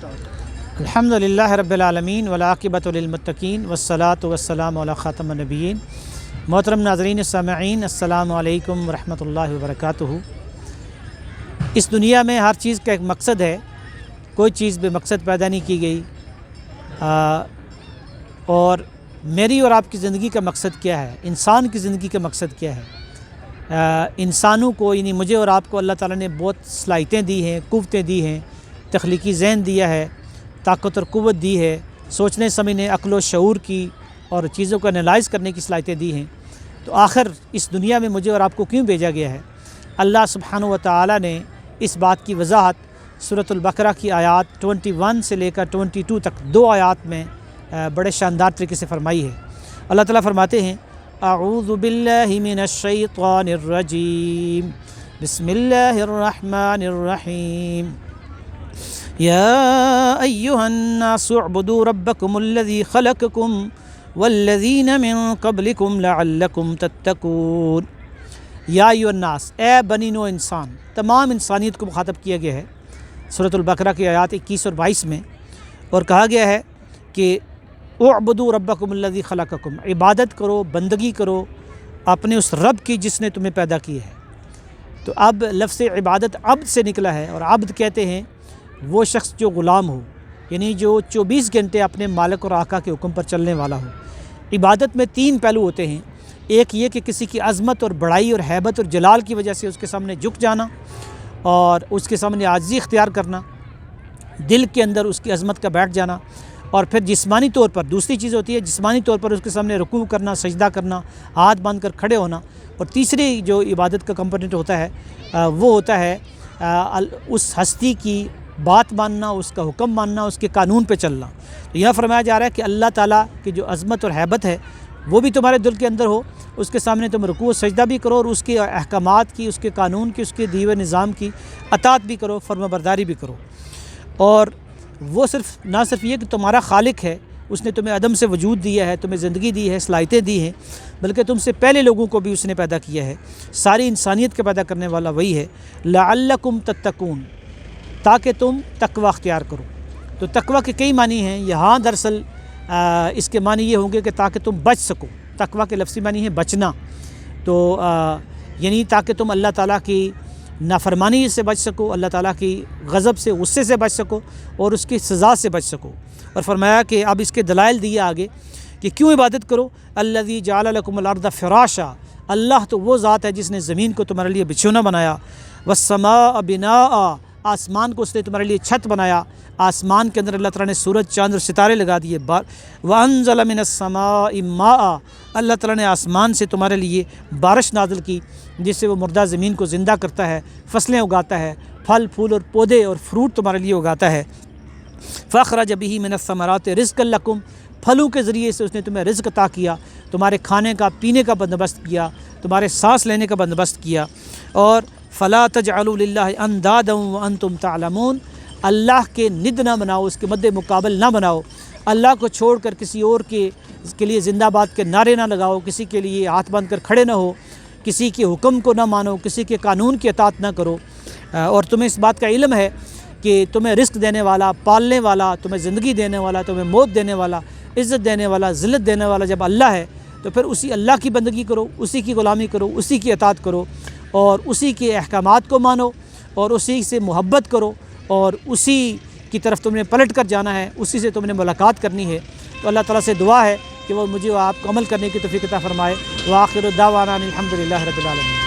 الحمدللہ رب العالمین والعاقبۃ للمتقین والصلاۃ والسلام علی خاتم النبیین۔ محترم ناظرین سامعین، السلام علیکم ورحمۃ اللہ وبرکاتہ۔ اس دنیا میں ہر چیز کا ایک مقصد ہے، کوئی چیز بے مقصد پیدا نہیں کی گئی۔ اور میری اور آپ کی زندگی کا مقصد کیا ہے؟ انسان کی زندگی کا مقصد کیا ہے؟ انسانوں کو یعنی مجھے اور آپ کو اللہ تعالیٰ نے بہت صلاحیتیں دی ہیں، قوتیں دی ہیں، تخلیقی ذہن دیا ہے، طاقت اور قوت دی ہے، سوچنے سمجھنے، عقل و شعور کی اور چیزوں کو انالائز کرنے کی صلاحیتیں دی ہیں۔ تو آخر اس دنیا میں مجھے اور آپ کو کیوں بھیجا گیا ہے؟ اللہ سبحانہ و تعالیٰ نے اس بات کی وضاحت سورۃ البقرہ کی آیات 21 سے لے کر 22 تک 2 آیات میں بڑے شاندار طریقے سے فرمائی ہے۔ اللہ تعالیٰ فرماتے ہیں: اعوذ باللہ من الشیطان الرجیم، بسم اللہ الرحمن الرحیم، یا ایہا الناس اعبدوا ربکم الذی خلقکم والذین من قبلکم لعلکم تتقون۔ یا ایہا الناس، اے بنی نوع انسان، تمام انسانیت کو مخاطب کیا گیا ہے سورۃ البقرہ کی آیات 21 اور 22 میں، اور کہا گیا ہے کہ اعبدوا ربکم الذی خلقکم، عبادت کرو، بندگی کرو اپنے اس رب کی جس نے تمہیں پیدا کی ہے۔ تو اب لفظ عبادت عبد سے نکلا ہے، اور عبد کہتے ہیں وہ شخص جو غلام ہو، یعنی جو 24 گھنٹے اپنے مالک اور آقا کے حکم پر چلنے والا ہو۔ عبادت میں 3 پہلو ہوتے ہیں، ایک یہ کہ کسی کی عظمت اور بڑائی اور ہیبت اور جلال کی وجہ سے اس کے سامنے جھک جانا اور اس کے سامنے عاجزی اختیار کرنا، دل کے اندر اس کی عظمت کا بیٹھ جانا، اور پھر جسمانی طور پر دوسری چیز ہوتی ہے، جسمانی طور پر اس کے سامنے رکوع کرنا، سجدہ کرنا، ہاتھ باندھ کر کھڑے ہونا، اور تیسری جو عبادت کا کمپوننٹ ہوتا ہے وہ ہوتا ہے اس ہستی کی بات ماننا، اس کا حکم ماننا، اس کے قانون پہ چلنا۔ تو یہاں فرمایا جا رہا ہے کہ اللہ تعالیٰ کی جو عظمت اور ہیبت ہے وہ بھی تمہارے دل کے اندر ہو، اس کے سامنے تم رکوع و سجدہ بھی کرو، اور اس کے احکامات کی، اس کے قانون کی، اس کے دیے ہوئے نظام کی اطاعت بھی کرو، فرما برداری بھی کرو۔ اور وہ نہ صرف یہ کہ تمہارا خالق ہے، اس نے تمہیں عدم سے وجود دیا ہے، تمہیں زندگی دی ہے، صلاحیتیں دی ہیں، بلکہ تم سے پہلے لوگوں کو بھی اس نے پیدا کیا ہے، ساری انسانیت کا پیدا کرنے والا وہی ہے۔ لعلکم تتقون، تاکہ تم تقوی اختیار کرو۔ تو تقوی کے کئی معنی ہیں، یہاں دراصل اس کے معنی یہ ہوں گے کہ تاکہ تم بچ سکو۔ تقوی کے لفظی معنی ہے بچنا، تو یعنی تاکہ تم اللہ تعالیٰ کی نافرمانی سے بچ سکو، اللہ تعالیٰ کی غضب سے، غصے سے بچ سکو، اور اس کی سزا سے بچ سکو۔ اور فرمایا کہ اب اس کے دلائل دیے آگے کہ کیوں عبادت کرو۔ الذی جعل لکم الارض فراشا، اللہ تو وہ ذات ہے جس نے زمین کو تمہارے لیے بچھونا بنایا، والسماء بناء، آسمان کو اس نے تمہارے لیے چھت بنایا، آسمان کے اندر اللہ تعالیٰ نے سورج، چاند اور ستارے لگا دیے۔ وانزل من السماء ماء، اللہ تعالیٰ نے آسمان سے تمہارے لیے بارش نازل کی جس سے وہ مردہ زمین کو زندہ کرتا ہے، فصلیں اگاتا ہے، پھل پھول اور پودے اور فروٹ تمہارے لیے اگاتا ہے۔ فاخرج بہ من الثمرات رزقا لکم، پھلوں کے ذریعے سے اس نے تمہیں رزق عطا کیا، تمہارے کھانے کا، پینے کا بندوبست کیا، تمہارے سانس لینے کا بندوبست کیا۔ اور فلا تجعلوا للہ اندادا وانتم تعلمون، اللہ کے ند نہ بناؤ، اس کے مد مقابل نہ بناؤ، اللہ کو چھوڑ کر کسی اور کے لیے زندہ باد کے نعرے نہ لگاؤ، کسی کے لیے ہاتھ باندھ کر کھڑے نہ ہو، کسی کے حکم کو نہ مانو، کسی کے قانون کی اطاعت نہ کرو۔ اور تمہیں اس بات کا علم ہے کہ تمہیں رزق دینے والا، پالنے والا، تمہیں زندگی دینے والا، تمہیں موت دینے والا، عزت دینے والا، ذلت دینے والا جب اللہ ہے، تو پھر اسی اللہ کی بندگی کرو، اسی کی غلامی کرو، اسی کی اطاعت کرو، اور اسی کے احکامات کو مانو، اور اسی سے محبت کرو، اور اسی کی طرف تم نے پلٹ کر جانا ہے، اسی سے تم نے ملاقات کرنی ہے۔ تو اللہ تعالیٰ سے دعا ہے کہ وہ مجھے آپ کو عمل کرنے کی توفیق عطا فرمائے۔ وآخر دعوانا الحمدللہ رب العالمین۔